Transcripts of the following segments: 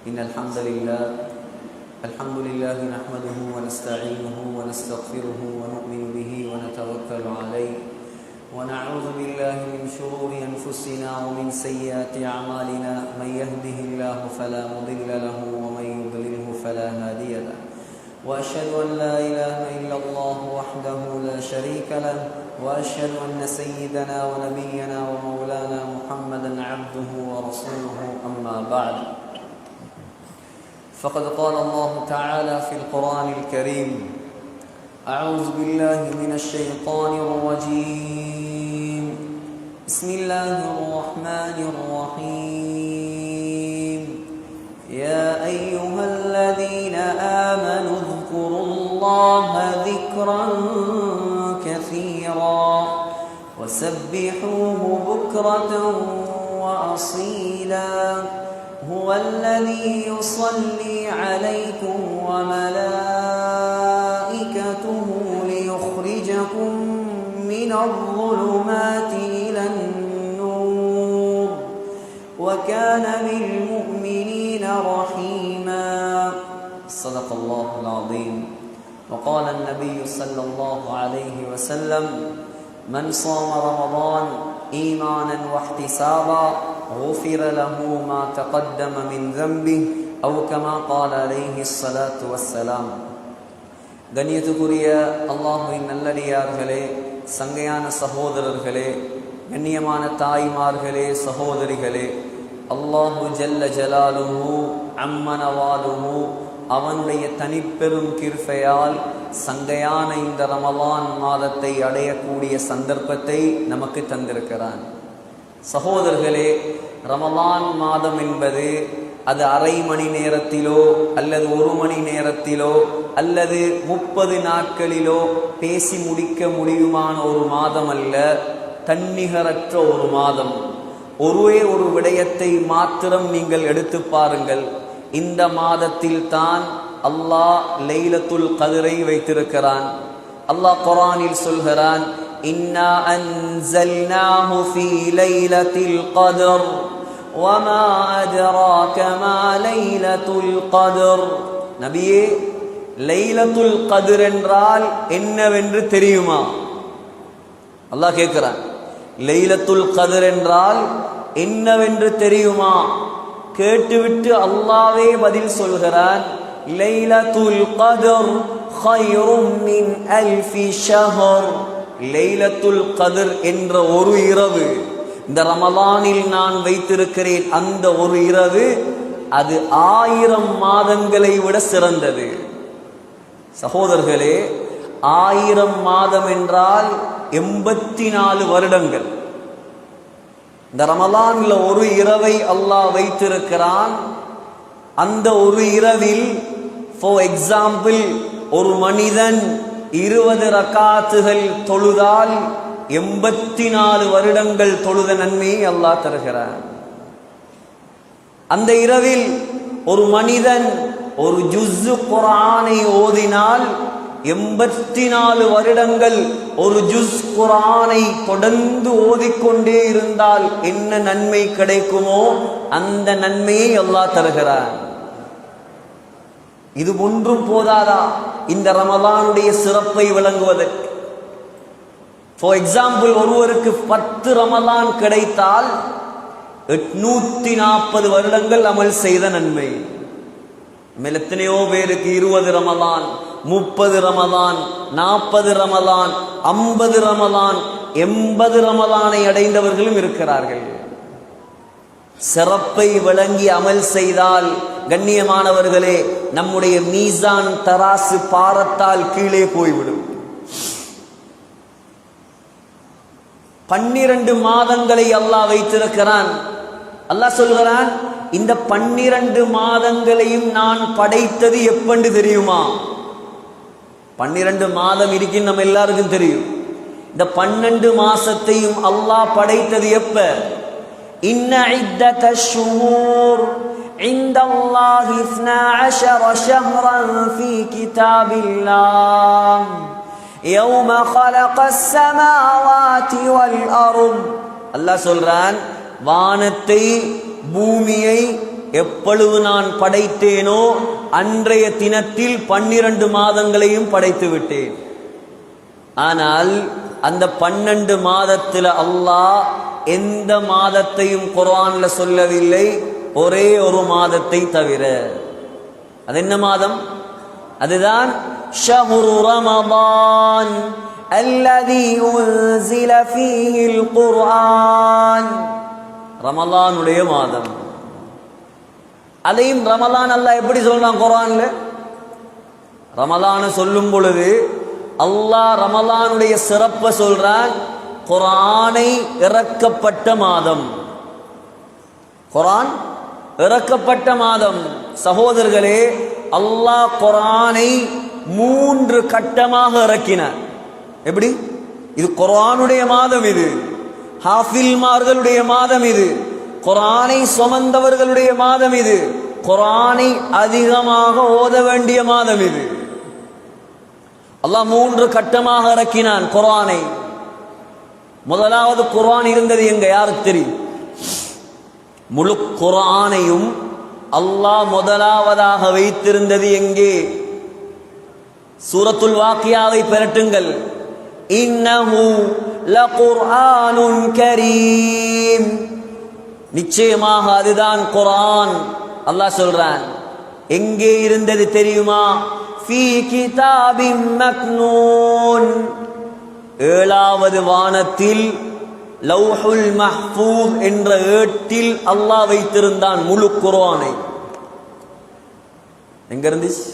إن الحمد لله نحمده ونستعينه ونستغفره ونؤمن به ونتوكل عليه ونعوذ بالله من شرور أنفسنا ومن سيئات أعمالنا من يهده الله فلا مضل له ومن يضلله فلا هادي له وأشهد أن لا إله إلا الله وحده لا شريك له وأشهد أن سيدنا ونبينا ومولانا محمدا عبده ورسوله أما بعد فقد قال الله تعالى في القرآن الكريم أعوذ بالله من الشيطان الرجيم بسم الله الرحمن الرحيم يا أيها الذين آمنوا اذكروا الله ذكرا كثيرا وسبحوه بكرة وأصيلا هو الذي يصلي عليكم وملائكته ليخرجكم من الظلمات إلى النور وكان بالمؤمنين رحيما صدق الله العظيم وقال النبي صلى الله عليه وسلم من صام رمضان إيمانا واحتسابا غفر له ما تقدم من ذنبه أو كما قال عليه الصلاة والسلام. கண்ணியத்துக்குரிய அல்லாஹ்வின் நல்லடியார்களே, சங்கையான சகோதரர்களே, கண்ணியமான தாய்மார்களே, சகோதரிகளே, அல்லாஹு ஜல்ல ஜலாலுஹு அம்மனவாலுஹு அவனுடைய தனிப்பெரும் கிருபையால் சங்கையான இந்த ரமலான் மாதத்தை அடையக்கூடிய சந்தர்ப்பத்தை நமக்கு தந்திருக்கிறான். சகோதரர்களே, ரமலான் மாதம் என்பது அது அரை மணி நேரத்திலோ அல்லது ஒரு மணி நேரத்திலோ அல்லது 30 நாட்களிலோ பேசி முடிக்க முடியுமான ஒரு மாதம் அல்ல, தன்னிகரற்ற ஒரு மாதம். ஒரே ஒரு விடயத்தை மாத்திரம் நீங்கள் எடுத்து பாருங்கள். இந்த மாதத்தில் தான் அல்லாஹ் லைலத்துல் கத்ரை வைத்திருக்கிறான். அல்லாஹ் குர்ஆனில் சொல்கிறான், இன்னா அன்ஸல்னாஹு ஃபீ லைலத்தில் கத்ர் வமா அத்ராக மா லைலத்துல் கத்ர். நபியே, லைலத்துல் கத்ர் என்றால் என்னவென்று தெரியுமா? அல்லாஹ் கேட்கிறான், லைலத்துல் கத்ர் என்றால் என்னவென்று தெரியுமா? கேட்டுவிட்டு அல்லாஹ்வே பதில் சொல்கிறான், லைலத்துல் கத்ர் ഖൈറും மின் அல்ஃபி ஷஹர். லைலத்துல் கத்ர் என்ற ஒரு இரவு இந்த ரமலானில் நான் வைத்திருக்கிறேன். அந்த ஒரு இரவு அது 1000 மாதங்களை விட சிறந்தது. சகோதரர்களே, 1000 மாதம் என்றால் 84 வருடங்கள். இந்த ரமலான்ல ஒரு இரவை அல்லாஹ் வைத்திருக்கிறான். அந்த ஒரு இரவில் ஃபார் எக்ஸாம்பிள் ஒரு மனிதன் 20 ரக்காத்துகள் தொழுதால் 84 வருடங்கள் தொழுத நன்மையை அல்லாஹ் தருகிறான். அந்த இரவில் ஒரு மனிதன் ஒரு ஜுஸ் குர்ஆனை ஓதினால் 84 வருடங்கள் ஒரு ஜுஸ் குர்ஆனை தொடர்ந்து ஓதிக்கொண்டே இருந்தால் என்ன நன்மை கிடைக்குமோ அந்த நன்மையை அல்லாஹ் தருகிறான். இது ஒன்றும் போதாதா இந்த ரமலானுடைய சிறப்பை விளங்குவதற்கு? ஃபார் எக்ஸாம்பிள், ஒருவருக்கு 10 ரமலான் கிடைத்தால் 840 வருடங்கள் அமல் செய்த நன்மை. மேல் எத்தனையோ பேருக்கு 20 ரமலான், 30 ரமலான், 40 ரமலான், 50 ரமலான், 80 ரமலானை அடைந்தவர்களும் இருக்கிறார்கள். சிறப்பை விளங்கி அமல் செய்தால் கண்ணியமானவர்களே, நம்முடைய மீசான் தராசு பாரத்தால் கீழே போய்விடும். 12 மாதங்களை அல்லாஹ் வைத்திருக்கிறான். அல்லாஹ் சொல்கிறான், இந்த 12 மாதங்களையும் நான் படைத்தது எப்பண்டு தெரியுமா? 12 மாதம் இருக்குன்னு நம்ம எல்லாருக்கும் தெரியும். இந்த 12 மாசத்தையும் அல்லாஹ் படைத்தது எப்ப? இன்ன இத்தத்தஷ் ஷுஹூர் இந்தல்லாஹி 12 ஷஹ்ரன் ஃபீ கிதாபில்லாஹ் யௌம خلقஸ் ஸமாவாதி வல் அர்த். அல்லாஹ் சொல்றான், வானத்தை பூமியை எப்பொழுது நான் படைத்தேனோ அன்றைய தினத்தில் 12 மாதங்களையும் படைத்து விட்டேன். ஆனால் அந்த 12 மாதத்தில் அல்லாஹ் எந்த மாதத்தையும் குர்ஆன்ல சொல்லவில்லை, ஒரே ஒரு மாதத்தை தவிர. அது என்ன மாதம்? அதுதான் ஷஹ்ரு ரமதான் அல்லதி உன்ஸில ஃபீஹில் குர்ஆன், ரமலானுடைய மாதம். அதையும் ரமலான் அல்லாஹ் எப்படி சொல்றான் குர்ஆன்ல? ரமலான சொல்லும் பொழுது அல்லாஹ் ரமலானுடைய சிறப்பை சொல்றான். குர்ஆனை இறக்கப்பட்ட மாதம், குர்ஆன் இறக்கப்பட்ட மாதம். சகோதரர்களே, அல்லாஹ் குர்ஆனை 3 கட்டமாக இறக்கினார். எப்படி? இது குர்ஆனுடைய மாதம், இது ஹாஃபில்மார்களுடைய மாதம், இது குர்ஆனை சுமந்தவர்களுடைய மாதம், இது குர்ஆனை அதிகமாக ஓத வேண்டிய மாதம். இது அல்லாஹ் 3 கட்டமாக இறக்கினான் குர்ஆனை. முதலாவது குர்ஆன் இருந்தது எங்க? யாருக்கு தெரியும்? முழு குர்ஆனையும் அல்லாஹ் முதலாவதாக வைத்திருந்தது எங்கே? சூரத்துல் வாக்கியாவை பெறட்டுங்கள். இன்னஹு லகுர்ஆனுன் கரீம், நிச்சயமாக அதுதான் குர்ஆன். அல்லாஹ் சொல்றான். எங்கே இருந்தது தெரியுமா? ஃபீ கிதாபின் மக்னூன், 7வது வானத்தில் லௌஹுல் மஹ்ஃபூஸ் என்ற ஏட்டில் அல்லாஹ் வைத்திருந்தான் முழு குர்ஆனை. எங்க இருந்துச்சு?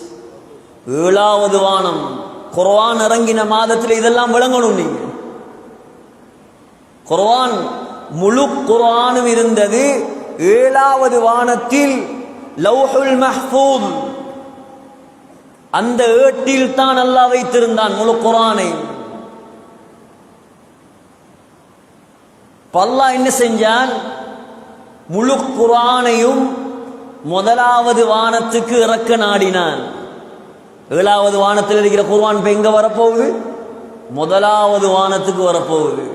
7வது வானம். குர்ஆன் இறங்கின மாதத்தில் இதெல்லாம் விளங்கணும். நீங்க குர்ஆன் முழு குர்ஆனும் இருந்தது 7வது வானத்தில் லௌஹுல் மஹ்ஃபூஸ், அந்த ஏட்டில் தான் அல்லாஹ் வைத்திருந்தான் முழு குர்ஆனை. அல்லாஹ் என்ன செஞ்சான்? முழு குர்ஆனையும் முதலாவது வானத்துக்கு இறக்க நாடினான். 7வது வானத்தில் இருக்கிற குர்ஆன் இப்ப எங்க வரப்போகுது? முதலாவது வானத்துக்கு வரப்போகுது.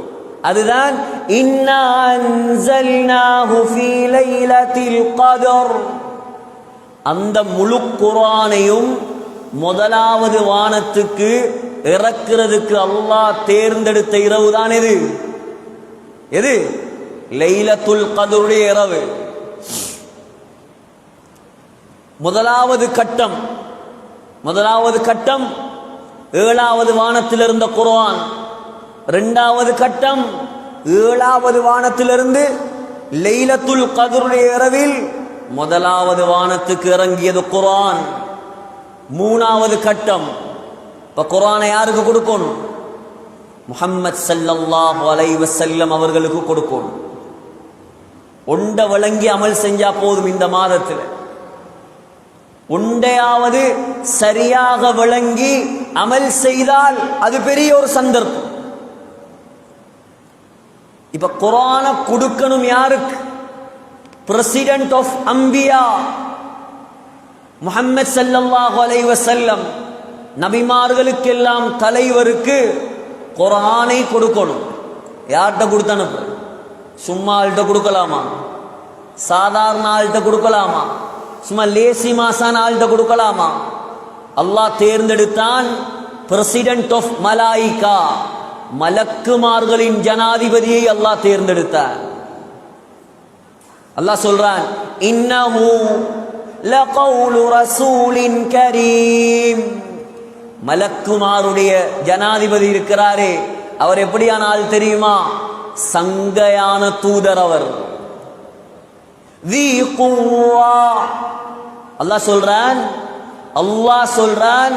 அதுதான் இன்னா அன்ஸல்னாஹு ஃபீ லைலத்தில் கத்ர். அந்த முழு குர்ஆனையும் முதலாவது வானத்துக்கு இறக்கிறதுக்கு அல்லாஹ் தேர்ந்தெடுத்த இரவு தான் எது? எது? லைலத்துல் கத்ருடைய இரவு. முதலாவது கட்டம் 7வது வானத்தில் இருந்த குர்ஆன். 2வது கட்டம் 7வது வானத்திலிருந்து லைலத்துல் கத்ருடைய இரவில் முதலாவது வானத்துக்கு இறங்கியது குர்ஆன். 3வது கட்டம். இப்ப குர்ஆனை யாருக்கு கொடுக்கணும்? முஹம்மது ஸல்லல்லாஹு அலைஹி வஸல்லம் அவர்களுக்கு கொடுக்கணும். ஒண்ட விளங்கி அமல் செஞ்சா போதும். இந்த மாதத்தில் ஒண்டையாவது சரியாக விளங்கி அமல் செய்தால் அது பெரிய ஒரு சந்தர்ப்பம். இப்ப குர்ஆனை கொடுக்கணும் யாருக்கு? பிரசிடென்ட் ஆஃப் அம்பியா முஹம்மது ஸல்லல்லாஹு அலைஹி வஸல்லம், நபிமார்களுக்கெல்லாம் தலைவருக்கு குர்ஆனை கொடுக்கணும். யார்கிட்ட கொடுத்து அனுப்பு? சும்மா ஆள்கிட்ட கொடுக்கலாமா? சாதாரண ஆள்கிட்ட கொடுக்கலாமா? சும்மா லேசி மாசான ஆள்கிட்ட கொடுக்கலாமா? அல்லாஹ் தேர்ந்தெடுத்தான் பிரசிடென்ட் ஆஃப் மலாயிகா, மலக்குமார்களின் ஜனாதிபதியை அல்லாஹ் தேர்ந்தெடுத்தார். அல்லாஹ் சொல்றான், இன்னஹு லகவுலு ரசூலின் கரீம். மலக்குமாருடைய ஜனாதிபதி இருக்கிறாரே, அவர் எப்படியான ஆள் தெரியுமா? சங்கையான தூதர் அவர். அல்லாஹ் சொல்றான்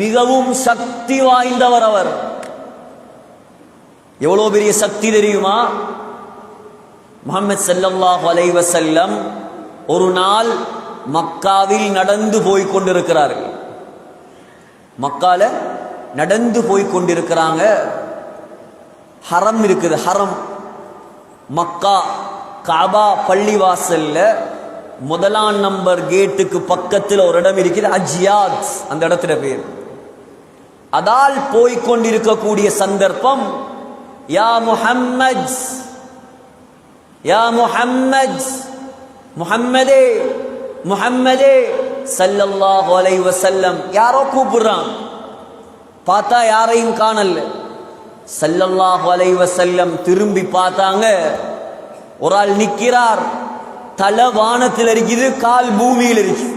மிகவும் சக்தி வாய்ந்தவர் அவர். எவ்வளவு பெரிய சக்தி தெரியுமா? முஹம்மது ஸல்லல்லாஹு அலைஹி வஸல்லம் ஒரு நாள் மக்காவில் நடந்து போய் கொண்டிருக்கிறார்கள். மக்கால நடந்து போய் கொண்டிருக்கிறாங்க. ஹரம் இருக்குது. ஹரம் மக்கா காபா பள்ளிவாசல்ல 1ஆம் நம்பர் கேட்டுக்கு பக்கத்தில் ஒரு இடம் இருக்குது, அஜ்யாத், அந்த இடத்துல பேர். அதால் போய்கொண்டிருக்கக்கூடிய சந்தர்ப்பம், யா முஹம்மத், யா முஹம்மத், முஹம்மதே முஹம்மதே ஸல்லல்லாஹு அலைஹி வஸல்லம். யாரோ கூப்பிடுறான், பார்த்தா யாரையும் காணல. ஸல்லல்லாஹு அலைஹி வஸல்லம் திரும்பி பார்த்தாங்க, ஒரு ஆள் நிக்கிறார். தலை வானத்தில் இருக்குது, கால் பூமியில் இருக்கு.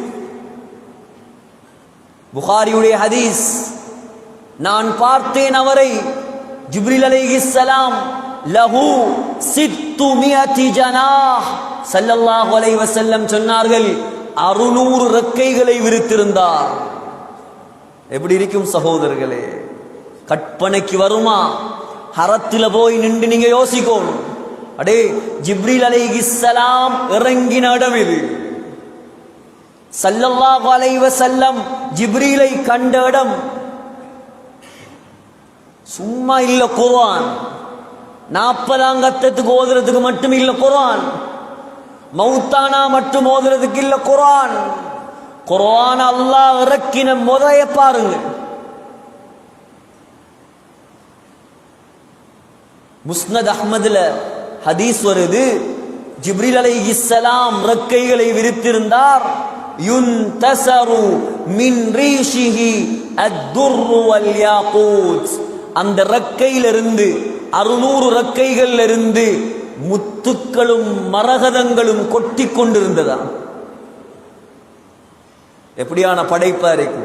புகாரியுடைய ஹதீஸ். நான் பார்த்தேன் அவரை, ஜிப்ரீல் அலைஹிஸ்ஸலாம், லஹு 600 ஜனாஹ். ஸல்லல்லாஹு அலைஹி வஸல்லம் சொன்னார்கள், 600 ரெக்கைகளை விரித்திருந்தார். எப்படி இருக்கும் சகோதரர்களே? கற்பனைக்கு வருமா? ஹரத்துல போய் நின்று நீங்க யோசிக்கணும். அடே, ஜிப்ரீல் அலைஹிஸ்ஸலாம் இறங்கின இடம் இது. ஸல்லல்லாஹு அலைஹி வஸல்லம் ஜிப்ரீலை கண்ட இடம். சும்மா இல்ல குர்ஆன். 40 கத்தத்துக்கு ஓதுறதுக்கு மட்டும் இல்ல குர்ஆன். மௌத்தானா மட்டும் ஓதுறதுக்கு இல்ல குர்ஆன். குர்ஆன் அல்லாஹ் இறக்கின முறைய பாருங்க. முஸ்னத் அஹ்மதுல ஹதீஸ் வருது, ஜிப்ரீல் அலைஹிஸ்ஸலாம் ரெக்கைகளை விரித்திருந்தார். யுன்தஸரு மின் ரீஷிஹி அத்-துர்ரு வல் யாகூத். அந்த ரெக்கையிலிருந்து 600 ரெக்கைகள் இருந்து முத்துக்களும் மரகதங்களும் கொட்டி கொண்டிருந்ததா. எப்படியான படைப்பா இருக்கு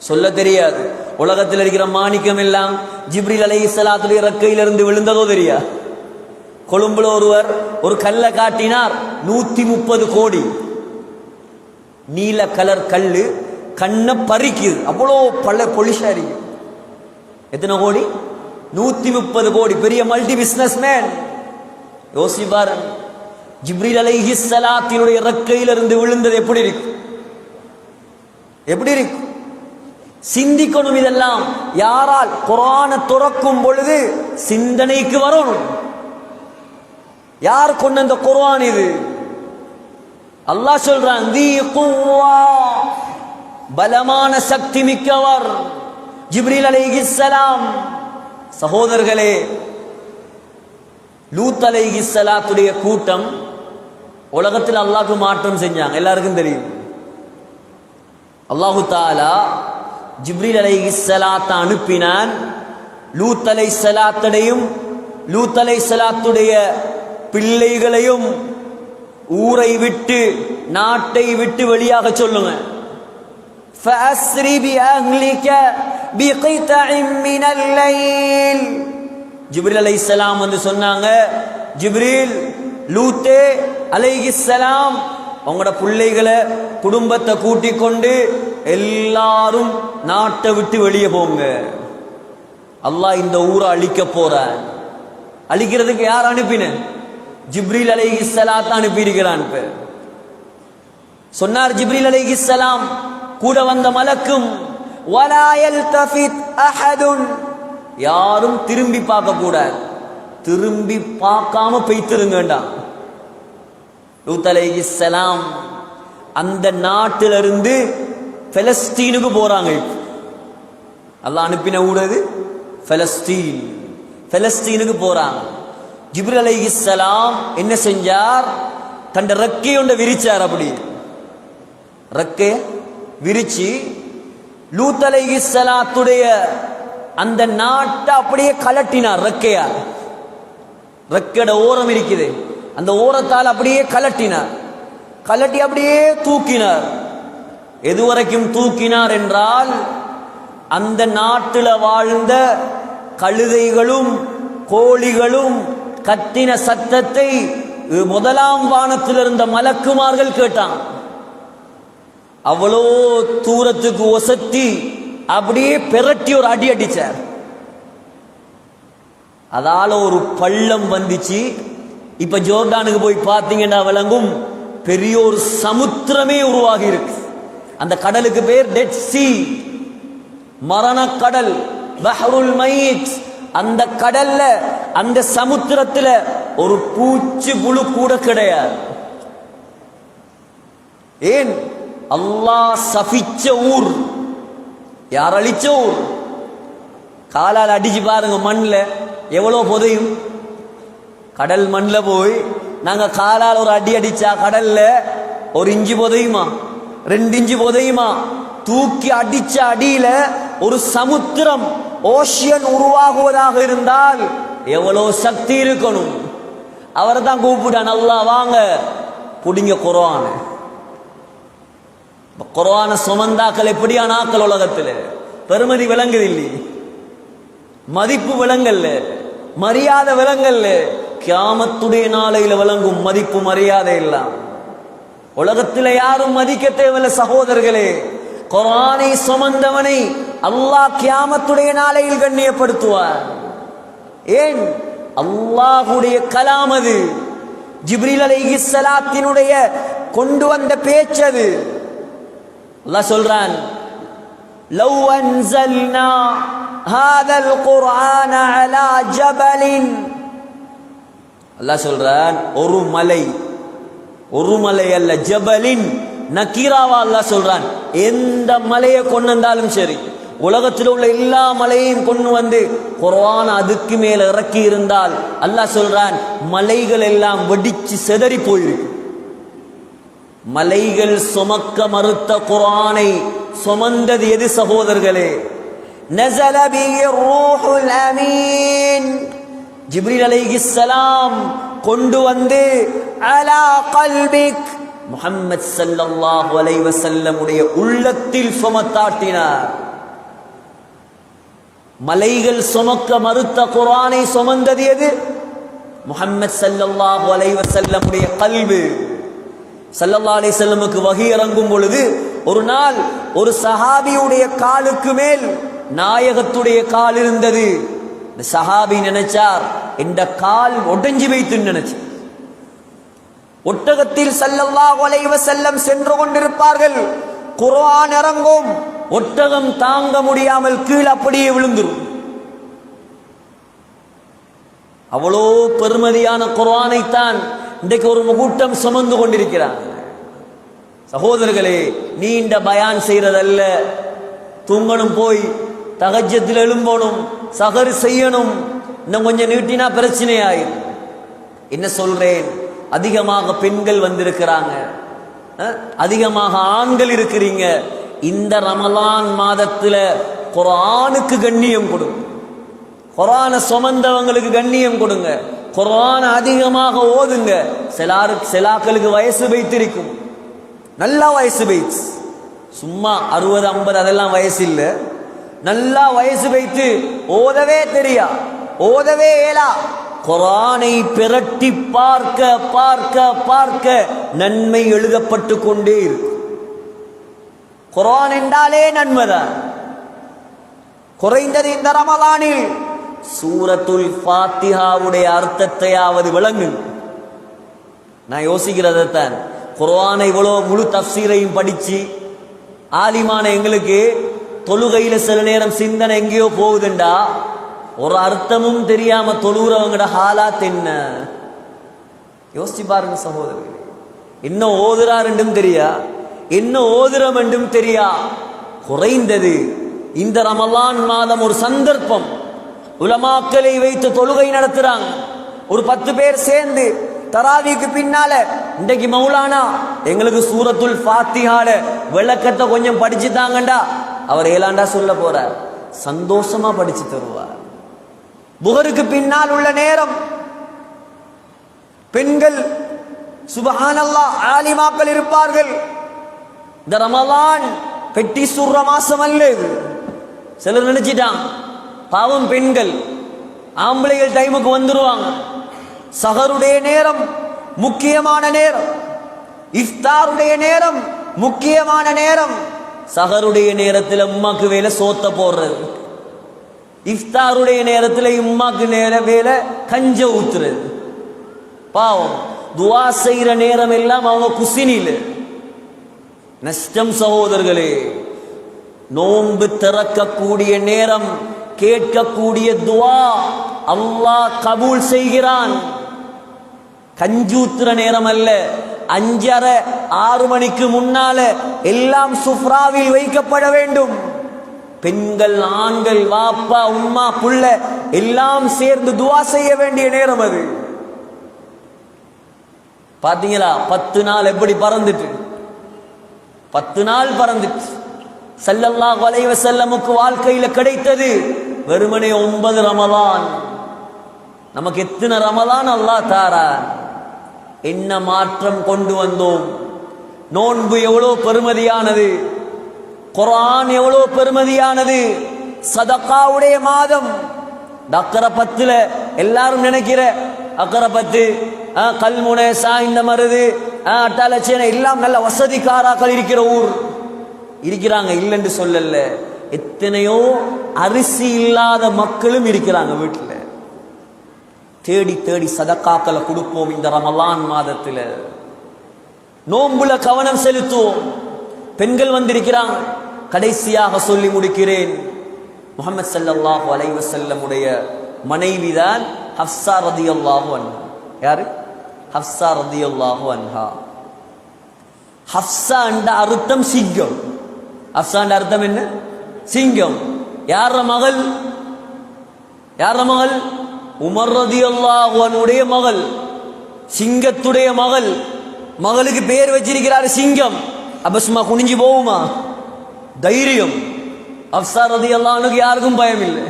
சொல்ல தெரியாது. உலகத்தில் இருக்கிற மாணிக்கம் எல்லாம் ஜிப்ரீல் அலைஹிஸ்ஸலாத்துடைய ரெக்கையிலிருந்து விழுந்ததோ தெரியா. கொழும்புல ஒருவர் ஒரு கல்லை காட்டினார், 130 கோடி நீல கலர் கல்லு, கண்ணை பறிக்குது, அவ்வளோ பல பொலிஷா இருக்கு. எத்தனை கோடி? 130 கோடி. பெரிய மல்டி பிசினஸ் மேன். யோசிப்பார், ஜிப்ரீல் அலைஹிஸ்ஸலாத்தினுடைய ரெக்கையிலிருந்து விழுந்தது எப்படி இருக்கு? எப்படி இருக்கு? சிந்திக்கணும். இதெல்லாம் யாரால் குர்ஆனை துறக்கும் பொழுது சிந்தனைக்கு வரணும். யார் கொண்ட அந்த குர்ஆன் இது? அல்லாஹ் சொல்றான், தி குவ்வா, பலமான சக்தி மிக்கவர் ஜிப்ரீல் அலைஹிஸ்ஸலாம். சகோதரர்களே, லூத் அலைஹிஸ்ஸலாத்துடைய கூட்டம் உலகத்தில் அல்லாஹ்க்கு மாற்றம் செஞ்சாங்க, எல்லாருக்கும் தெரியும். அல்லாஹு தஆலா ஜிப்ரீல் அலைஹிஸ்ஸலாத்தை அனுப்பினான். லூத் அலைஹிஸ்ஸலாத்தையும் லூத் அலைஹிஸ்ஸலாத்துடைய பிள்ளைகளையும் ஊரை விட்டு நாட்டை விட்டு வெளியாக சொல்லுங்க. ஃபஅஸ்ரி பிஅஹ்லிக பிகிதஇன் மினல் லைல். ஜிப்ரீல் அலைஹிஸ்ஸலாம் வந்து சொன்னாங்க, ஜிப்ரீல், லூத்தே அலைஹிஸ்ஸலாம், உங்களோட பிள்ளைகளை குடும்பத்தை கூட்டிக் கொண்டு எல்லாரும் நாட்டை விட்டு வெளியே போங்க. அல்லாஹ் இந்த ஊரை அழிக்க போறான். அழிக்கிறதுக்கு யார் அனுப்பின? ஜிப்ரீல் அலைஹிஸ்ஸலாத்தை அனுப்பி இருக்கிறான். சொன்னார் ஜிப்ரீல் அலைஹிஸ்ஸலாம், கூட வந்த மலக்கும், வலா யல்தஃபித் அஹதுன், யாரும் திரும்பி பார்க்க கூடாது, திரும்பி பார்க்காம பெய்திருங்கடா. லூத் அலைஹிஸ்ஸலாம் அந்த நாட்டிலிருந்து பலஸ்தீனுக்கு போறாங்க. அல்லாஹ் அனுப்பின ஊரது பலஸ்தீன். பலஸ்தீனுக்கு போறாங்க. ஜிப்ரீல் அலைஹிஸ்ஸலாம் என்ன செஞ்சார்? தன் ரெக்கையை ஒன்றை விரிச்சார். அப்படி ரெக்கைய விரிச்சு லூத் அலைஹிஸ்ஸலாத்துடைய அந்த நாட்டை அப்படியே கலட்டினார். ரெக்கையா, ரெக்கையோட ஓரம் இருக்குது, அந்த ஓரத்தால் அப்படியே கலட்டினார். கலட்டி அப்படியே தூக்கினார். எதுவரைக்கும் தூக்கினார் என்றால், அந்த நாட்டில் வாழ்ந்த கழுதைகளும் கோழிகளும் கத்தின சத்தத்தை முதலாம் வானத்தில் இருந்த மலக்குமார்கள் கேட்டான். அவ்வளோ தூரத்துக்கு ஒசத்தி அப்படியே பெரட்டி ஒரு அடி அடிச்சார். அதால ஒரு பள்ளம் வந்துச்சு. இப்ப ஜோர்டானுக்கு போய் பார்த்தீங்கன்னா விளங்கும், பெரிய ஒரு சமுத்திரமே உருவாகி இருக்கு. அந்த கடலுக்கு பேர் டெட் சி, மரண கடல், பஹ்ருல் மைத். அந்த கடல்ல, அந்த சமுத்திரத்துல ஒரு பூச்சி புழு கூட கிடையாது. ஏன்? அல்லாஹ் சபிச்ச ஊர். யார் அழிச்ச ஊர்? காலால் அடிச்சு பாருங்க, மண்ணில் எவ்வளோ புதையும். கடல் மண்ணில் போய் நாங்க காலால் ஒரு அடி அடிச்சா கடல்ல 1 இன்ச்சு புதையுமா, 2 இன்ச்சு புதையுமா? தூக்கி அடிச்ச அடியில ஒரு சமுத்திரம், ஓஷியன் உருவாகுவதாக இருந்தால் எவ்வளவு சக்தி இருக்கணும்? அவரை தான் கூப்பிட்டான், அல்லாஹ் வாங்க புடிங்க குர்ஆன். குர்ஆன சுமந்தாக்கள் எப்படியான ஆக்கள் உலகத்துல? பெருமதி விளங்குது இல்லை, மதிப்பு விளங்கல்ல, மரியாதை விளங்கல்ல. கியாமத்துடைய நாளையில விளங்கும் மதிப்பு மரியாதை எல்லாம். உலகத்தில் யாரும் மதிக்க தேவையில்லை சகோதரர்களே. குர்ஆனை சுமந்தவனை அல்லாஹ் கியாமத்துடைய நாளையில் கண்ணியப்படுத்துவார். ஏன்? அல்லாஹ்வுடைய கலாம் அது. ஜிப்ரீல் அலைஹிஸ்ஸலாத்தினுடைய கொண்டு வந்த பேச்சது. அல்லாஹ் சொல்றான், லவ் அன்ஸல்னா ஹாதல் குர்ஆன அலா ஜபலின். அல்லாஹ் சொல்றான், ஒரு மலை அல்ல, ஜபலின் நக்கீராவா அல்லாஹ் சொல்றான். எந்த மலையை கொண்டு வந்தாலும் சரி, உலகத்தில் உள்ள எல்லா மலையையும் கொண்டு வந்து குர்ஆன் அதுக்கு மேல இறக்கி இருந்தால் அல்லாஹ் சொல்றான், மலைகள் எல்லாம் வெடிச்சு செதறி போயிருக்கு. மலைகள் சுமக்க மறுத்த குர்ஆனை சுமந்தது எது சகோதரர்களே? நஸல பிஹி ரூஹுல் அமீன். ஜிப்ரீல் அலைஹிஸ்ஸலாம் கொண்டு வந்து அலா கல்பிக், முஹம்மத் ஸல்லல்லாஹு அலைஹி வஸல்லம் உடைய உள்ளத்தில் சுமத்தாட்டினார். மலைகள் சுமக்க மறுத்த குர்ஆனை சுமந்தது எது? முஹம்மத் ஸல்லல்லாஹு அலைஹி வஸல்லம் உடைய கல்பு. ஸல்லல்லாஹு அலைஹி வஸல்லமுக்கு வஹி இறங்கும் பொழுது ஒரு நாள் ஒரு சஹாபியுடைய காலுக்கு மேல் நாயகத்துடைய கால் இருந்தது. இந்த சஹாபி நினைச்சார், இந்த கால் உடைஞ்சு வைத்து நினைச்சு. ஒட்டகத்தில் ஸல்லல்லாஹு அலைஹி வஸல்லம் சென்று கொண்டிருப்பார்கள், குர்ஆன் இறங்கும், ஒட்டகம் தாங்க முடியாமல் கீழே அப்படியே விழுந்துரும். அவ்வளோ பெருமதியான குர்ஆனைத்தான் இன்றைக்கு ஒரு கூட்டம் சுமந்து கொண்டிருக்கிறார். சகோதரர்களே, நீண்ட பயான் செய்யறதல்ல, தூங்கணும், போய் தஹஜ்ஜத்தில் எழும்பணும், சஹர் செய்யணும். இன்னும் கொஞ்சம் நீட்டினா பிரச்சனையாயிரும். என்ன சொல்றேன்? அதிகமாக பெண்கள் வந்திருக்கிறாங்க, அதிகமாக ஆண்கள் இருக்கிறீங்க. இந்த ரமலான் மாதத்துல குர்ஆனுக்கு கண்ணியம் கொடுங்க, குர்ஆனை சுமந்தவங்களுக்கு கண்ணியம் கொடுங்க, குர்ஆனை அதிகமாக ஓதுங்க. சிலாக்களுக்கு வயசு வைத்திருக்கும், நல்லா வயசு வைத்து, சும்மா 60 50 அதெல்லாம் வயசு இல்லை. நல்லா வயசு வைத்து ஓதவே தெரியா, ஓதவே ஏலா. குர்ஆனை பிரட்டி பார்க்க பார்க்க பார்க்க நன்மை எழுதப்பட்டு கொண்டே இருக்கு. குர்ஆன் என்றாலே நன்மைதான். குறைந்தது இந்த ரமலானில் சூரத்துல் ஃபாத்திஹாவுடைய அர்த்தத்தையாவது விளங்கு. நான் யோசிக்கிறதான், குர்ஆனை இவ்வளோ முழு தஃப்சீரையும் படிச்சு ஆலிமான எங்களுக்கு தொழுகையில சில நேரம் சிந்தனை எங்கேயோ போகுதுண்டா, ஒரு அர்த்தமும் தெரியாம தொழுகிறவங்கட ஹாலாத் என்ன யோசிச்சு பாருங்க சகோதரர்களே. இன்னும் ஓதுறார் என்றும் தெரியா, இன்னும் ஓதுறம் என்றும் தெரியா. குறைந்தது இந்த ரமலான் மாதம் ஒரு சந்தர்ப்பம், உலமாக்களை வைத்து தொழுகை நடத்துறாங்க. ஒரு 10 பேர் சேர்ந்து தராவிக்கு பின்னால, இன்றைக்கு மௌலானா எங்களுக்கு சூரத்துல் ஃபாத்திஹால விளக்கத்தை கொஞ்சம் படிச்சு தாங்கண்டா, அவர் ஏலாண்டா சொல்ல போறார், சந்தோஷமா படிச்சு தருவார். புகருக்கு பின்னால் உள்ள நேரம் பெண்கள் சுப்ஹானல்லாஹ் ஆலிமாக்கள் இருப்பார்கள். இந்த ரமலான் பெட்டி சுர்ற மாசம் அல்ல இது. சிலர் நினைச்சிட்டான் பாவம் பெண்கள், ஆம்பளைகள் டைமுக்கு வந்துருவாங்க. சஹருடைய நேரம் முக்கியமான நேரம், இஃப்தாருடைய நேரம் முக்கியமான நேரம். சஹருடைய நேரத்தில் உம்மாக்கு வேலை சோத்த போடுறது, இஃப்தாருடைய நேரத்தில் உம்மாக்கு நேர வேலை கஞ்ச ஊத்துறது. பாவம் துவா செய்யற நேரம் எல்லாம் அவங்க குசினில நஷ்டம். சகோதரர்களே, நோன்பு திறக்கக்கூடிய நேரம், கேட்கக்கூடிய துவா அல்லாஹ் கபூல் செய்கிறான். கஞ்சூத்துற நேரம் அல்ல, 5:30 6 மணிக்கு முன்னால எல்லாம் சுஃப்ராவில் வைக்கப்பட வேண்டும். பெண்கள், ஆண்கள், வாப்பா, உம்மா, புள்ள எல்லாம் சேர்ந்து துவா செய்ய வேண்டிய நேரம் அது. பாத்தீங்களா 10 நாள் எப்படி பறந்துட்டு, 10 நாள் பறந்துட்டு. ஸல்லல்லாஹு அலைஹி வஸல்லமுக்கு வாழ்க்கையில கிடைத்தது வெறுமனே 9 ரமலான். நமக்கு எத்தனை ரமலான் அல்லாஹ் தாரான். என்ன மாற்றம் கொண்டு வந்தோம். நோன்பு எவ்வளவு பெருமதியானது, குர்ஆன் எவ்வளவு பெருமதியானது, சதகாவுடைய மாதம். அக்கறை 10ல எல்லாரும் நினைக்கிற அக்கறை 10 கல்முனை சாய்ந்த மருது அட்டாலச்சேனை எல்லாம் நல்ல வசதிக்காராக்கள் இருக்கிற ஊர் இருக்கிறாங்க, இல்லைன்னு சொல்லல. எத்தனையோ அரிசி இல்லாத மக்களும் இருக்கிறாங்க வீட்டில். தேடி தேடி சதக்காக்களை கொடுப்போம் இந்த ரமலான் மாதத்துல. நோம்புல கவனம் செலுத்துவோம். பெண்கள் வந்திருக்கிறாங்க. கடைசியாக சொல்லி முடிக்கிறேன். முஹம்மது ஸல்லல்லாஹு அலைஹி வஸல்லம் உடைய மனைவிதான் ஹஃப்ஸா ரலியல்லாஹு அன்ஹா. யாரு? ஹஃப்ஸா ரலியல்லாஹு அன்ஹா. ஹஃப்ஸா என்ற அர்த்தம் சிங்கம். ஹஃப்ஸா என்ற அர்த்தம் என்ன? சிங்கம். யார மகள்? யார மகள்? உமர் ரலியல்லாஹு அன்ஹுடைய மகள், சிங்கத்துடைய மகள். மகளுக்கு பேர் வச்சிருக்கிறார் சிங்கம். அப்ப சும்மா குனிஞ்சு போகுமா? தைரியம். ஹஃப்ஸா ரலியல்லாஹு அன்ஹுக்கு யாருக்கும் பயம் இல்லை.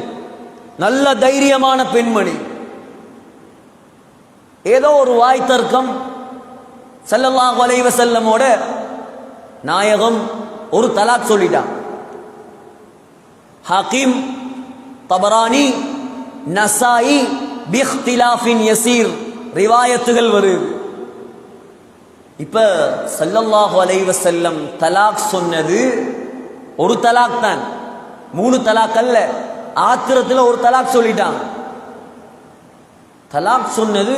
நல்ல தைரியமான பெண்மணி. ஏதோ ஒரு வாய் தர்க்கம். ஸல்லல்லாஹு அலைஹி வஸல்லமோட நாயகம் ஒரு தலாக் சொல்லிட்டான். ஹாக்கிம், தபரானி, நசாயி பிக்திலாஃபின் யசீர் ரிவாயத்துகள் வருது. இப்ப ஸல்லல்லாஹு அலைஹி வஸல்லம் தலாக் சொன்னது ஒரு தலாக் தான், 3 தலாக் அல்ல. ஆத்திரத்துல ஒரு தலாக் சொல்லிட்டாங்க. தலாக் சொன்னது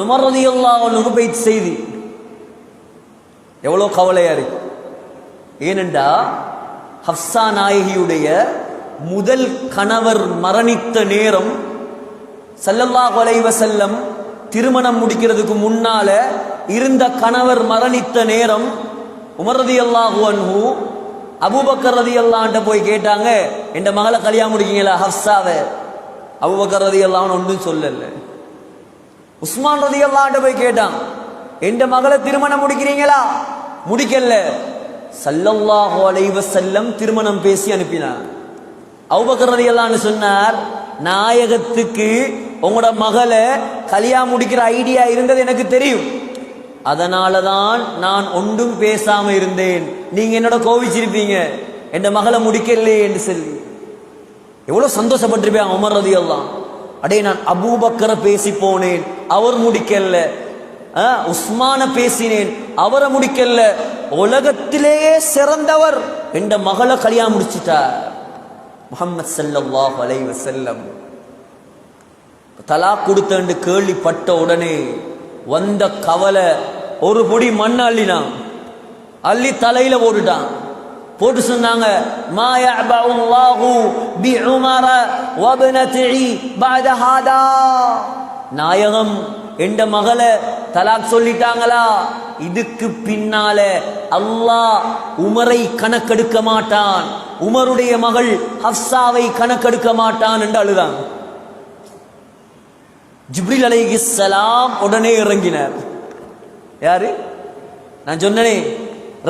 உமர் ரலியல்லாஹு அன்ஹு போய் செய்தி. எவ்வளவு கவலையா இருக்கு. ஏனென்றா ஹஃப்ஸா நாயகியுடைய முதல் கணவர் மரணித்த நேரம், ஸல்லல்லாஹு அலைஹி வஸல்லம் திருமணம் முடிக்கிறதுக்கு முன்னால இருந்த கணவர் மரணித்த நேரம், உமர் ரலியல்லாஹு அன்ஹு அபூபக்கர் ரலியல்லாஹு அன்ஹு போய் கேட்டாங்க, என் மகளை கல்யாணம் முடிக்கீங்களா ஹஃப்ஸாவை? அபூபக்கர் ரலியல்லாஹு அன்ஹு ஒன்றும் சொல்லல. உஸ்மான் ரலியல்லாஹு அன்ஹு போய் கேட்டான், என் மகளை திருமணம் முடிக்கிறீங்களா? முடிக்கல. ஸல்லல்லாஹு அலைஹி வஸல்லம் திருமணம் பேசி அனுப்பினார். அபூபக்கர் ரலியல்லாஹு அன்ஹு சொன்னார், நாயகத்துக்கு உங்களோட மகளை கல்யாணம் முடிக்கிற ஐடியா இருந்தது எனக்கு தெரியும், அதனாலதான் நான் ஒன்றும் பேசாம இருந்தேன். நீங்க என்னோட கோவிச்சிருப்பீங்க என் மகளை முடிக்கலே என்று சொல்லி. எவ்வளவு சந்தோஷப்பட்டிருப்பேன் உமர் ரலியல்லாஹு. அடே, நான் அபூபக்கரை பேசி போனேன், அவர் முடிக்கல. உஸ்மான பேசினேன், அவரை முடிக்கல. உலகத்திலேயே சிறந்தவர் என்ற மகளை கல்யாணம் முடிச்சிட்டார் முஹம்மது ஸல்லல்லாஹு அலைஹி வஸல்லம். தலாக் கொடுத்தேன்னு கேள்விப்பட்ட உடனே வந்த கவலை, ஒரு பொடி மண் அள்ளினான், அள்ளி தலையில போட்டுட்டான். போட்டு சொன்னாங்க, மா யஅபுல்லாஹு பிஉமர வப்னதிஹி பஅத ஹாதா. நாயகம் என்ற மகளை தலாக் சொல்லிட்டாங்களா, இதுக்கு பின்னால அல்லாஹ் உமரை கணக்கெடுக்க மாட்டான், உமருடைய மகள் ஹஃப்ஸாவை கணக்கெடுக்க மாட்டான் என்று அழுதான். ஜிப்ரீல் அலைஹிஸ்ஸலாம் உடனே இறங்கினார். யாரு? நான் சொன்னனே,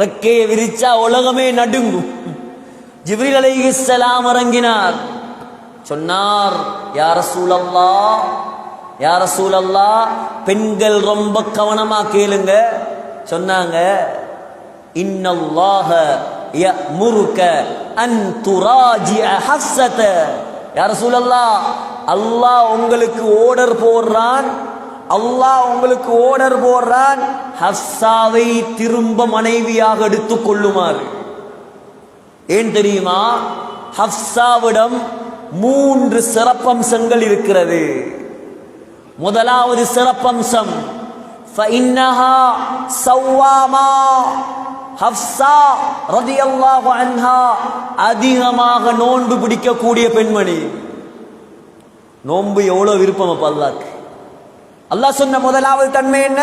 ரெக்கையை விரிச்சா உலகமே நடுங்கும். ஜிப்ரீல் அலைஹிஸ்ஸலாம் இறங்கினார். சொன்னார், யா ரசூலல்லாஹ், யா ரசூலல்லாஹ், பெண்கள் ரொம்ப கவனமா கேளுங்க. சொன்னாங்க, இன்னல்லாஹ யஅமுருக அன் துராஜிஅ ஹஃப்ஸத. யா ரசூலல்லாஹ், அல்லாஹ் உங்களுக்கு ஆர்டர் போடுறான், அல்லாஹ் உங்களுக்கு ஆர்டர் போடுறான், ஹஃப்ஸாவை திரும்ப மனைவியாக எடுத்துக் கொள்ளுமாறு. ஏன் தெரியுமா? ஹஃப்ஸாவிடம் 3 சிறப்பம்சங்கள் இருக்கிறது. முதலாவது சிறப்பம்சம், ஃபஇன்னஹா ஸவ்வாமா. ஹஃப்ஸா ரலியல்லாஹு அன்ஹா அதிகமாக நோன்பு பிடிக்கக்கூடிய பெண்மணி. நோன்பு எவ்வளவு விருப்பம் அப்ப அல்லாஹ்க்கு. அல்லாஹ் சொன்ன முதலாவது தன்மை என்ன?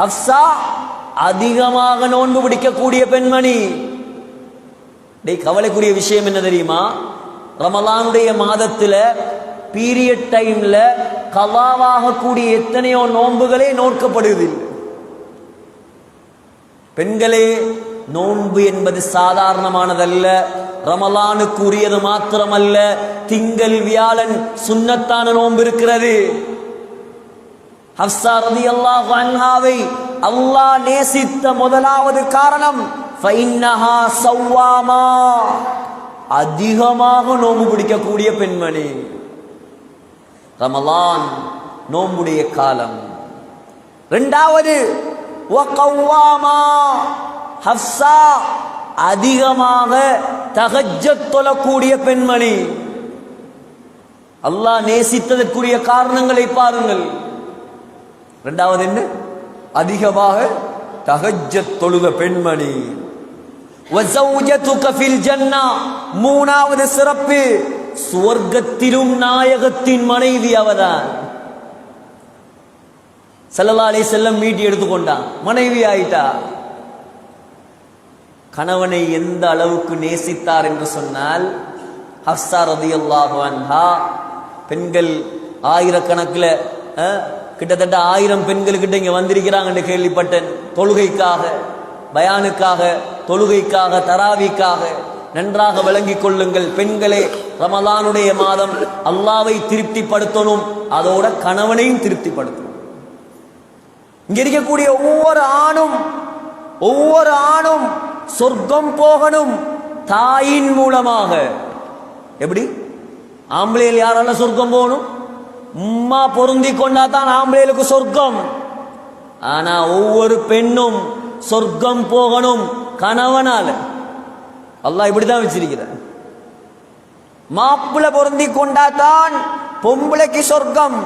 ஹஃப்ஸா அதிகமாக நோன்பு பிடிக்கக்கூடிய பெண்மணி. கவலைக்குரிய விஷயம் என்ன தெரியுமா? ரமலானுடைய மாதத்துல பீரியட் டைம்ல கலாவாக கூடிய எத்தனையோ நோன்புகளே நோக்கப்படுவதில்லை. பெண்களே, நோன்பு என்பது சாதாரணமானதல்ல. ரமலானுக்கு உரியது மாத்திரமல்ல, திங்கள் வியாழன் சுன்னத்தான நோன்பு இருக்கிறது. ஹப்ஸா ரலியல்லாஹு அன்ஹாவை அல்லாஹ் நேசித்த முதலாவது காரணம் ஃபைன்னஹா ஸவ்வாமா, அதிகமாக நோன்பு பிடிக்கக்கூடிய பெண்மணி. ரமலான் நோன்புடைய காலம். இரண்டாவது வகவ்வாமா, ஹப்ஸா அதிகமாக தஹஜ்ஜத் தொழக்கூடிய பெண்மணி. அல்லாஹ் நேசித்ததற்குரிய காரணங்களை பாருங்கள். இரண்டாவது என்ன? அதிகமாக தஹஜ்ஜத் தொழுத பெண்மணி. வஸௌஜதுக ஃபில் ஜன்னா, மூணாவது சிறப்பு, சுவர்க்கத்திலும் நாயகத்தின் மனைவி அவதான். ஸல்லல்லாஹு அலைஹி வஸல்லம் மீட்டி எடுத்துக்கொண்டான், மனைவி ஆயிட்டா. கணவனை எந்த அளவுக்கு நேசித்தார் என்று சொன்னால், ஹப்ஸா ரலியல்லாஹு அன்ஹா, பெண்கள் ஆயிரக்கணக்கில் கிட்டத்தட்ட 1000 பெண்களுக்கிட்ட இங்க வந்திருக்கிறாங்க என்று கேள்விப்பட்டேன். தொழுகைக்காக, பயானுக்காக, தொழுகைக்காக, தராவிக்காக. நன்றாக விளங்கிக் கொள்ளுங்கள் பெண்களே, ரமலானுடைய மாதம் அல்லாவை திருப்திப்படுத்தணும், அதோட கணவனையும் திருப்திப்படுத்தணும். இங்க இருக்கக்கூடிய ஒவ்வொரு ஆணும் சொர்க்கம் போகணும் தாயின் மூலமாக. எப்படி? ஆம்பளையில் யாரால சொர்க்கம் போகணும்? உம்மா பொருந்தி கொண்டா தான் ஆம்பளைகளுக்கு சொர்க்கம். ஆனா ஒவ்வொரு பெண்ணும் சொர்க்கம் போகணும் கணவனால. அல்லாஹ் இப்படிதான் வச்சிருக்கிறார். மாப்பிள்ளை பொருந்தி கொண்டா தான் பொம்பளைக்கு சொர்க்கம்,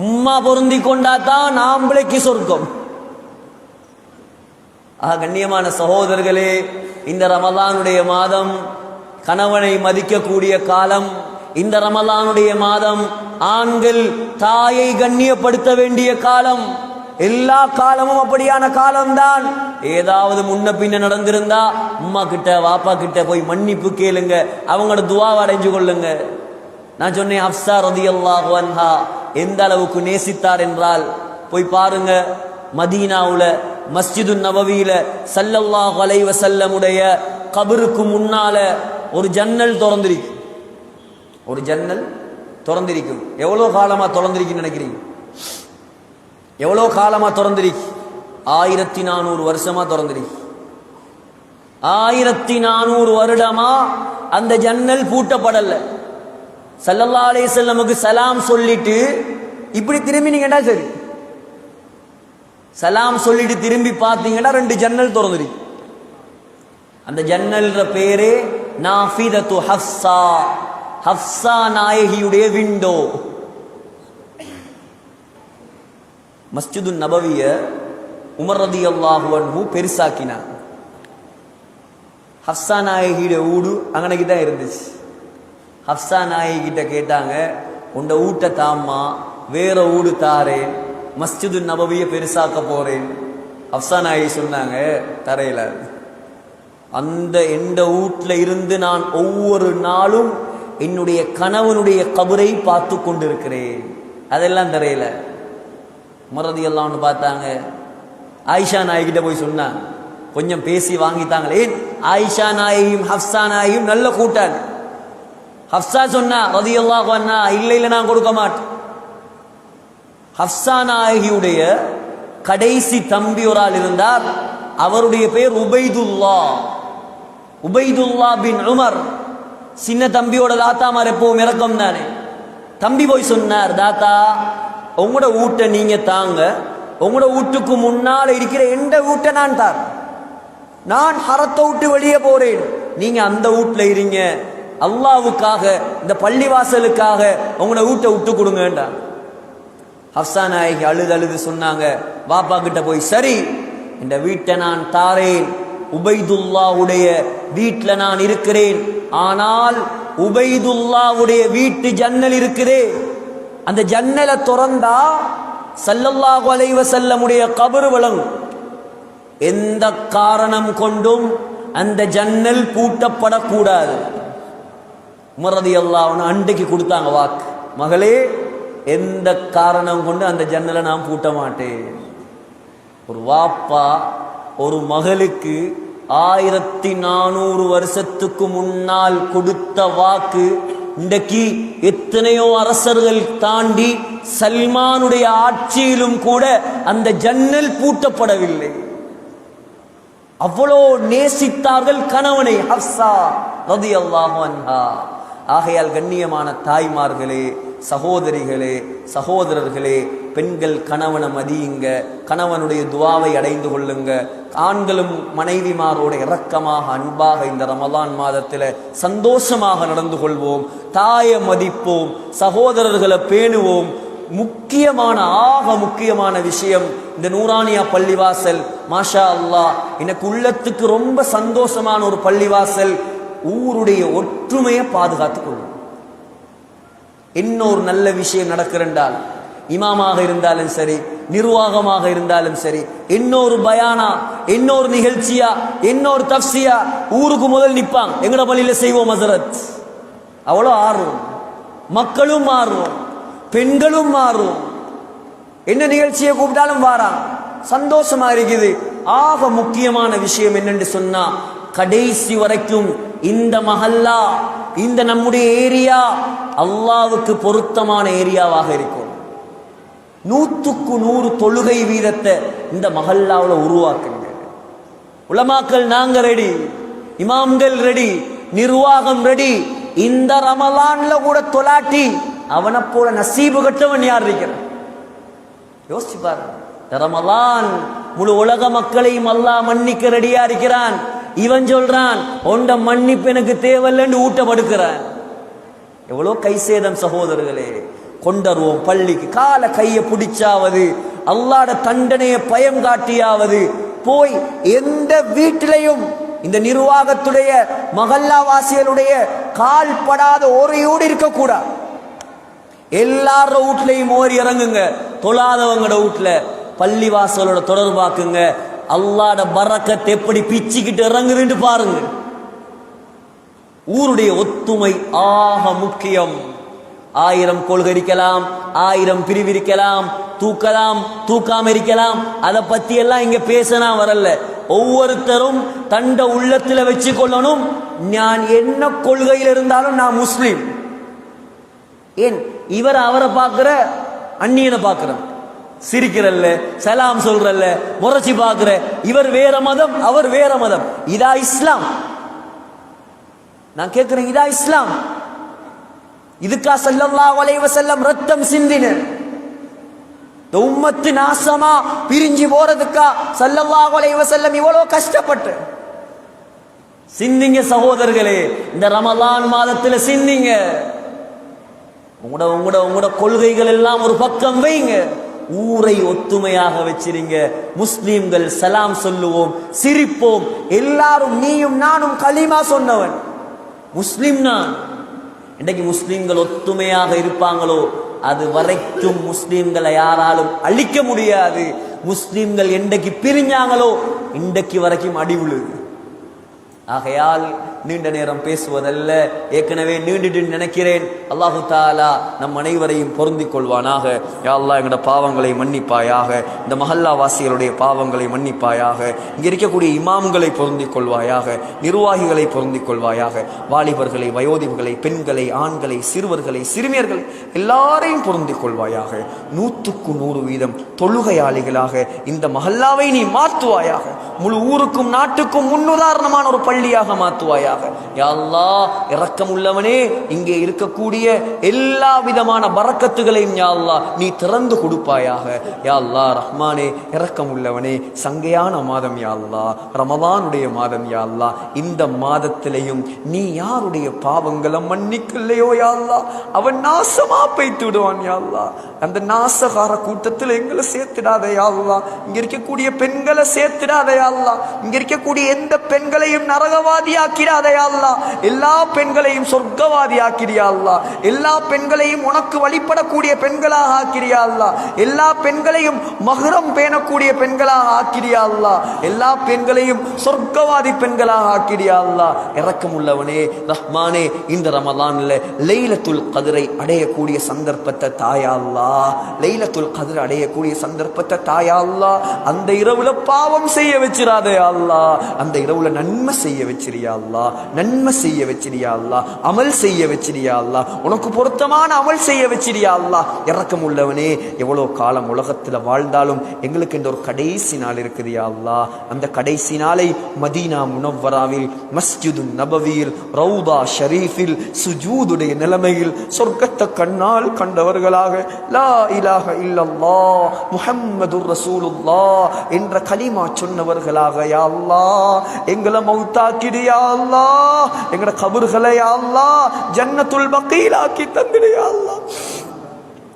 உம்மா பொருந்தி கொண்டா தான் ஆம்பளைக்கு சொர்க்கம். கண்ணியமான சகோதரர்களே, இந்த ரமலானுடைய மாதம் கணவனை மதிக்கக்கூடிய காலம். இந்த ரமலானுடைய மாதம் ஆண்கள் தாயை கண்ணியப்படுத்த வேண்டிய காலம். எல்லா காலமும் அப்படியான காலம்தான். ஏதாவது முன்ன பின்ன நடந்திருந்தா உம்மா கிட்ட வாப்பா கிட்ட போய் மன்னிப்பு கேளுங்க, அவங்களோட துஆவை அடைஞ்சு கொள்ளுங்க. நான் சொன்னேன், ஹப்ஸா ரலியல்லாஹு அன்ஹா எந்த அளவுக்கு நேசித்தார் என்றால், போய் பாருங்க, மதீனாவுல மஸ்ஜிது நபவியில ஸல்லல்லாஹு அலைஹி வஸல்லமுடைய கபருக்கு முன்னால ஒரு ஜன்னல் திறந்திருக்கு. ஒரு ஜன்னல் திறந்திருக்கும். எவ்வளவு காலமா திறந்திருக்குன்னு நினைக்கிறீங்க? எவ்வளவு காலமா திறந்திருக்கு? 1400 வருஷமா திறந்திருக்கு. 1400 வருடமா அந்த ஜன்னல் பூட்டப்படல. ஸல்லல்லாஹு அலைஹி வஸல்லமுக்கு சலாம் சொல்லிட்டு இப்படி திரும்பினீங்கன்னா சரி, சலாம் சொல்லிட்டு திரும்பி பார்த்தீங்கன்னா 2 ஜன்னல் திறந்திருக்கு. அந்த ஜன்னல்ற பேரே நாஃபிதத்து ஹப்ஸா, ஹப்ஸா நாயகியுடைய விண்டோ. மஸ்ஜிது நபவிய உமர் ரலியல்லாஹு அன்ஹு பெருசாக்கினார். ஹப்ஸா நாயகியுடைய ஊடு அங்கனைக்கு தான் இருந்துச்சு. ஹப்ஸா நாயகி கிட்ட கேட்டாங்க, உண்ட ஊட்ட தாம்மா, வேற ஊடு தாரேன், மஸ்ஜிது நபவிய பெருசாக்க போறேன். ஹப்ஸா நாயகி சொன்னாங்க, தரையில அந்த எந்த வீட்ல இருந்து நான் ஒவ்வொரு நாளும் என்னுடைய கணவனுடைய கபரை பார்த்து கொண்டிருக்கிறேன். அதெல்லாம் தரையில. மறதி எல்லாம் பார்த்தாங்க. ஆயிஷா நாயகிட்ட போய் சொன்னாங்க, கொஞ்சம் பேசி வாங்கித்தாங்களே. ஏன்? ஆயிஷா நாயகியும் ஹப்ஸா நாயகியும் நல்ல கூட்டாங்க. ஹப்ஸா சொன்னா ரலியல்லாஹு அன்ஹா, இல்ல நான் கொடுக்க மாட்டேன். ஹப்ஸா நாயகியுடைய கடைசி தம்பி ஒரு ஆள் இருந்தார். அவருடைய பேர் உபைதுல்லா, உபைதுல்லா பின் உமர். சின்ன தம்பியோட தாத்தாமார் எப்பவும் இறக்கம் தானே. தம்பி போய் சொன்னார், தாத்தா உங்களோட வீட்டை நீங்க தாங்க, உங்களோட வீட்டுக்கு முன்னால இருக்கிற எந்த வீட்டை நான் தார், நான் ஹரத்தை விட்டு வெளியே போறேன், நீங்க அந்த வீட்டுல இருங்க, அல்லாவுக்காக இந்த பள்ளிவாசலுக்காக உங்களோட வீட்டை விட்டு கொடுங்கண்டா. ஹப்ஸா நாயகி அழுது சொன்னாங்க, பாப்பா கிட்ட போய், சரி இந்த வீட்டை நான் தாரேன், உபைதுல்லாவுடைய வீட்டுல நான் இருக்கிறேன், ஆனால் உபைதுல்லாவுடைய வீட்டு ஜன்னல் இருக்குதே, அந்த ஜன்னலை திறந்தா ஸல்லல்லாஹு அலைஹி வஸல்லமுடைய கபர் விளங்கும். எந்த காரணம் கொண்டும் அந்த ஜன்னல் பூட்டப்படக்கூடாது. உமர் ரலியல்லாஹு அன்ஹு அன்றைக்கு கொடுத்தாங்க வாக்கு, மகளே எந்த காரணம் கொண்டு அந்த ஜன்னலை நான் பூட்ட மாட்டேன். ஒரு வாப்பா ஒரு மகளுக்கு 1400 வருஷத்துக்கு முன்னால் கொடுத்த வாக்கு இன்றைக்கு எத்தனையோ அரசர்கள் தாண்டி சல்மானுடைய ஆட்சியிலும் கூட அந்த ஜன்னல் பூட்டப்படவில்லை. அவ்வளோ நேசித்தார்கள் கணவனை ஹப்ஸா ரலியல்லாஹு அன்ஹா. ஆகையால் கண்ணியமான தாய்மார்களே, சகோதரிகளே, சகோதரர்களே, பெண்கள் கணவனை மதியுங்க, கணவனுடைய துவாவை அடைந்து கொள்ளுங்க. ஆண்களும் மனைவிமாரோட இரக்கமாக அன்பாக இந்த ரமலான் மாதத்தில் சந்தோஷமாக நடந்து கொள்வோம். தாயை மதிப்போம், சகோதரர்களை பேணுவோம். முக்கியமான விஷயம் இந்த நூரானியா பள்ளிவாசல். மாஷா அல்லாஹ், எனக்கு உள்ளத்துக்கு ரொம்ப சந்தோஷமான ஒரு பள்ளிவாசல். ஊருடைய ஒற்றுமையை பாதுகாத்துக் கொள்ளும். இன்னொரு நல்ல விஷயம் நடக்கிறென்றால், இமாமாக இருந்தாலும் சரி, நிர்வாகமாக இருந்தாலும் சரி, இன்னொரு பயானா, இன்னொரு நிகழ்ச்சியா, இன்னொரு தப்சியா, ஊருக்கு முதல் நிப்பாங்க. எங்கட பள்ளியில செய்வோம் ஹஸரத். அவ்வளோ ஆர்வம், மக்களும் ஆர்வம், பெண்களும் ஆர்வம். என்ன நிகழ்ச்சியை கூப்பிட்டாலும் வாரான், சந்தோஷமா இருக்குது. ஆக முக்கியமான விஷயம் என்னன்னு சொன்னா, கடைசி வரைக்கும் இந்த மஹல்லா, இந்த நம்முடைய ஏரியா அல்லாஹ்வுக்கு பொருத்தமான ஏரியாவாக இருக்கும். 100க்கு 100 தொழுகை வீதத்தை இந்த மஹல்லாவுல உருவாக்குங்க. உலமாக்கள் நாங்க ரெடி, இமாம்கள் ரெடி, நிர்வாகம் ரெடி. இந்த ரமலான்ல கூட தொலாட்டி அவனை போல நசீபு கட்டவன் யார் இருக்கிறான்? யோசிச்சு பாருங்க. ரமலான் முழு உலக மக்களையும் அல்லாஹ் மன்னிக்க ரெடியா இருக்கிறான். இவன் சொல்றான் உண்ட மன்னிப்பு எனக்கு தேவையில்லைன்னு ஊட்டப்படுக்கிறான். எவ்வளோ கை சேதம் சகோதரர்களே. கொண்டருவோம் பள்ளிக்கு, கால கையை பிடிச்சாவது, அல்லாஹ்வுடைய தண்டனையை பயம் காட்டியாவது போய் எந்த வீட்டிலையும் இந்த நிர்வாகத்துடைய மஹல்லாவாசிகளுடைய கால் படாத ஒரு வீடு இருக்கக்கூடாது. எல்லார வீட்லையும் ஓரி இறங்குங்க. தொழாதவங்களோட வீட்டுல பள்ளிவாசலோட தொடர்பாக்குங்க. அல்லாஹ்வுடைய பரக்கத் எப்படி பிச்சுக்கிட்டு இறங்குதுன்னு பாருங்க. ஊருடைய ஒத்துமை ஆக முக்கியம். 1000 கொள்கை இருக்கலாம், 1000 பிரிவு இருக்கலாம், தூக்கலாம், தூக்காம இருக்கலாம். அதை பத்தி எல்லாம் இங்க பேசினா வரல. ஒவ்வொருத்தரும் தண்ட உள்ளத்துல வச்சு கொள்ளணும், நான் என்ன கொள்கையில் இருந்தாலும் நான் முஸ்லிம். ஏன் இவர் அவரை பார்க்கிற, அந்நியனை பார்க்கிற, சிரிக்கிறல்ல, சலாம் சொல்றல்ல, முறைச்சி பார்க்கிற, இவர் வேற மதம், அவர் வேற மதம். இதா இஸ்லாம்? நான் கேட்கிறேன், இதா இஸ்லாம்? இதுக்கா ஸல்லல்லாஹு அலைஹி வஸல்லம் ரத்தம் சிந்தின? இந்த உம்மத்து நாசமா பிரிஞ்சு போறதுக்கா ஸல்லல்லாஹு அலைஹி வஸல்லம் இவ்வளவு கஷ்டப்பட்டு? சிந்திங்க சகோதரர்களே, இந்த ரமலான் மாதத்துல சிந்திங்க. உங்களோட கொள்கைகள் எல்லாம் ஒரு பக்கம் வைங்க. ஊரை ஒத்துமையாக வச்சிருங்க. முஸ்லிம்கள் சலாம் சொல்லுவோம், சிரிப்போம். எல்லாரும் நீயும் நானும் கலிமா சொன்னவன் முஸ்லிம் நான். இன்றைக்கு முஸ்லிம்கள் ஒத்துமையாக இருப்பாங்களோ அது வரைக்கும் முஸ்லிம்களை யாராலும் அழிக்க முடியாது. முஸ்லிம்கள் என்றைக்கு பிரிஞ்சாங்களோ இன்றைக்கு வரைக்கும் அடி விழுது. ஆகையால் நீண்ட நேரம் பேசுவதல்ல, ஏற்கனவே நீண்டுட்டு நினைக்கிறேன். அல்லாஹு தாலா நம் அனைவரையும் பொருந்திக் கொள்வானாக. யா அல்லாஹ் எங்களோட பாவங்களை மன்னிப்பாயாக, இந்த மஹல்லா வாசிகளுடைய பாவங்களை மன்னிப்பாயாக, இங்க இருக்கக்கூடிய இமாம்களை பொருந்திக் கொள்வாயாக, நிர்வாகிகளை பொருந்திக் கொள்வாயாக, வாலிபர்களை, வயோதிபர்களை, பெண்களை, ஆண்களை, சிறுவர்களை, சிறுமியர்களை எல்லாரையும் பொருந்திக் கொள்வாயாக. 100க்கு 100 வீதம் தொழுகையாளிகளாக இந்த மஹல்லாவை நீ மாற்றுவாயாக. முழு ஊருக்கும் நாட்டுக்கும் முன்னுதாரணமான ஒரு பள்ளியாக மாற்றுவாயாக. யா அல்லாஹ் இரக்கம் உள்ளவனே, இங்கே இருக்கக்கூடிய எல்லா விதமான பரக்கத்துகளையும் யா அல்லாஹ் நீ திறந்து கொடுப்பாயாக. யா அல்லாஹ் ரஹ்மானே, இரக்கம் உள்ளவனே, சங்கையான மாதம் யா அல்லாஹ், ரமலானுடைய மாதம் யா அல்லாஹ், இந்த மாதத்திலையும் நீ யாருடைய பாவங்களை மன்னிக்கலையோ யா அல்லாஹ் அவன் நாசமா போய்த்து விடுவான் யா அல்லாஹ். அந்த நாசகார கூட்டத்தில் எங்களை சேர்த்துடாத யா அல்லாஹ். இங்க இருக்கக்கூடிய பெண்களை சேர்த்துடாத யா அல்லாஹ். இங்க இருக்கக்கூடிய எந்த பெண்களையும் நரகவாதி ஆக்கிடாத ஆக்கிடாதே அல்லாஹ். எல்லா பெண்களையும் சொர்க்கவாதி ஆக்கிறியா அல்லாஹ். எல்லா பெண்களையும் உனக்கு வழிபடக்கூடிய பெண்களாக ஆக்கிறியா அல்லாஹ். எல்லா பெண்களையும் மஹ்ரம் பேணக்கூடிய பெண்களாக ஆக்கிறியா அல்லாஹ். எல்லா பெண்களையும் சொர்க்கவாதி பெண்களாக ஆக்கிறியா அல்லாஹ். இரக்கமுள்ளவனே ரஹ்மானே, இந்த ரமலான்ல லைலத்துல் கத்ரை அடையக்கூடிய சந்தர்ப்பத்தை தாயா அல்லாஹ். லைலத்துல் கத்ர் அடையக்கூடிய சந்தர்ப்பத்தை தாயா அல்லாஹ். அந்த இரவுல பாவம் செய்ய வச்சிராதே அல்லாஹ். அந்த இரவுல நன்மை செய்ய வச்சிரியா அல்லாஹ். நன்மை செய்ய வச்சிரியா அல்லாஹ். அமல் செய்ய வச்சிரியா அல்லாஹ். உனக்கு பொருத்தமான அமல் செய்ய வச்சிரியா அல்லாஹ். இரக்கம் உள்ளவனே, எவ்வளவு காலம் உலகத்துல வாழ்ந்தாலும் எங்களுக்கு இந்த ஒரு கடைசி நாள் இருக்குது யா அல்லாஹ். அந்த கடைசி நாளை மதீனா முனவ்வராவில் மஸ்ஜிது நபவியில் ரவுதா ஷரீஃபில் சுஜூதுடைய நிலைமையில் சொர்க்கத்தை கண்ணால் கண்டவர்களாக லா இலாஹ இல்லல்லாஹ் முஹம்மதுர் ரசூலுல்லாஹ் என்ற கலிமா சொன்னவர்களாக யா அல்லாஹ் எங்களை மௌத்தாக்கிடு யா அல்லாஹ். எங்கட கபர்களை யா அல்லாஹ் ஜன்னத்துல் பக்கீல் ஆக்கி தந்திடு யா அல்லாஹ்.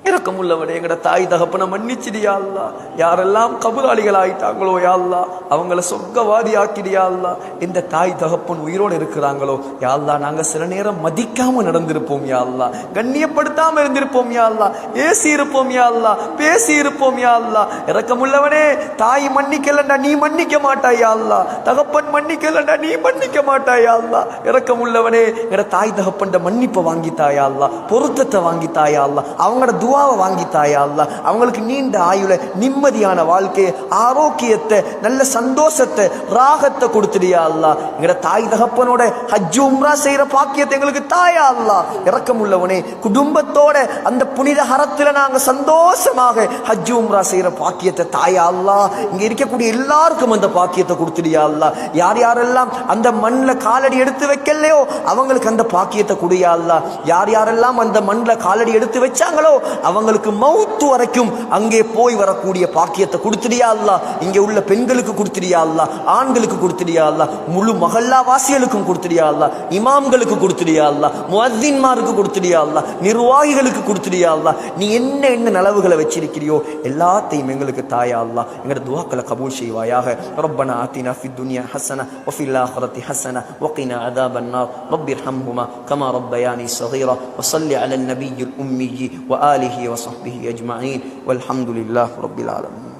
இரக்கமுள்ளவனே, எங்கட தாய் தகப்பனை மன்னிச்சிடியா அல்லாஹ். யாரெல்லாம் கபுராளிகள் ஆயிட்டாங்களோ யா அல்லாஹ் அவங்கள சொர்க்கவாதி ஆக்கிடியா அல்லாஹ். இந்த தாய் தகப்பன் உயிரோடு இருக்கிறாங்களோ யா அல்லாஹ், நாங்க சில நேரம் மதிக்காம நடந்திருப்போம் யா அல்லாஹ், கண்ணியப்படுத்தாம இருந்திருப்போம் யா அல்லாஹ், ஏசி இருப்போம் யா அல்லாஹ், பேசி இருப்போம் யா அல்லாஹ். இரக்கமுள்ளவனே, தாய் மன்னிக்கலண்டா நீ மன்னிக்க மாட்டாய் யா அல்லாஹ். தகப்பன் மன்னிக்கலண்டா நீ மன்னிக்க மாட்டாய் யா அல்லாஹ். இரக்கமுள்ளவனே, எங்கட தாய் தகப்பன் மன்னிப்பை வாங்கித்தாயா அல்லாஹ், பொருத்தத்தை வாங்கித்தாயா அல்லாஹ், அவங்களோட துவாவை வாங்கித்தாயா அல்லாஹ். அவங்களுக்கு நீண்ட ஆயுள நிம்மதியான வாழ்க்கையை, ஆரோக்கியத்தை, நல்ல சந்தோஷத்தை, ராகத்தை கொடுத்துடியா அல்லாஹ். எங்கட தாய் தகப்பனோட ஹஜ் உம்ரா செய்யற பாக்கியத்தை எங்களுக்கு தாயா அல்லாஹ். இரக்கமுள்ளவனே, குடும்பத்தோட அந்த புனித ஹரத்துல நாங்க சந்தோஷமாக ஹஜ் உம்ரா செய்யற பாக்கியத்தை தாயா அல்லாஹ். இங்க இருக்கக்கூடிய எல்லாருக்கும் அந்த பாக்கியத்தை கொடுத்துடியா அல்லாஹ். யார் யாரெல்லாம் அந்த மண்ணில் காலடி எடுத்து வைக்கலையோ அவங்களுக்கு அந்த பாக்கியத்தை குடியா அல்லாஹ். யார் யாரெல்லாம் அந்த மண்ணில் காலடி எடுத்து வச்சாங்களோ அவங்களுக்கு மௌத்து வரைக்கும் அங்கே போய் வரக்கூடிய பாக்கியத்தை கொடுத்துடியா அல்லாஹ். இங்கே உள்ள பெண்களுக்கு கொடுத்துடியா அல்லாஹ், ஆண்களுக்கு கொடுத்துடியா அல்லாஹ், முழு மஹல்லா வாசிகளுக்கும் கொடுத்துடியா அல்லாஹ், இமாம்களுக்கு கொடுத்துடியா அல்லாஹ், முஅத்தின்மாருக்கு கொடுத்துடியா அல்லாஹ், நிர்வாகிகளுக்கு கொடுத்துடியா அல்லாஹ். நீ என்ன என்ன நலவுகளை வச்சிருக்கிறியோ எல்லாத்தையும் எங்களுக்கு தாயா அல்லாஹ். எங்களோட துஆக்களை கபூல் செய்வாயாக. ரப்பனா ஆத்தினா ஃபித் துன்யா ஹஸனா வ ஃபில் ஆখিরাতি ஹஸனா வ கினா அஸாபன் நார். ரப்பிர்ஹம்ஹுமா கமா ரப்பயானி ஸகீரா வ ஸல்லி அலன் நபிய்யில் உம்மி வ ஆலிஹி وصحبه أجمعين والحمد لله رب العالمين.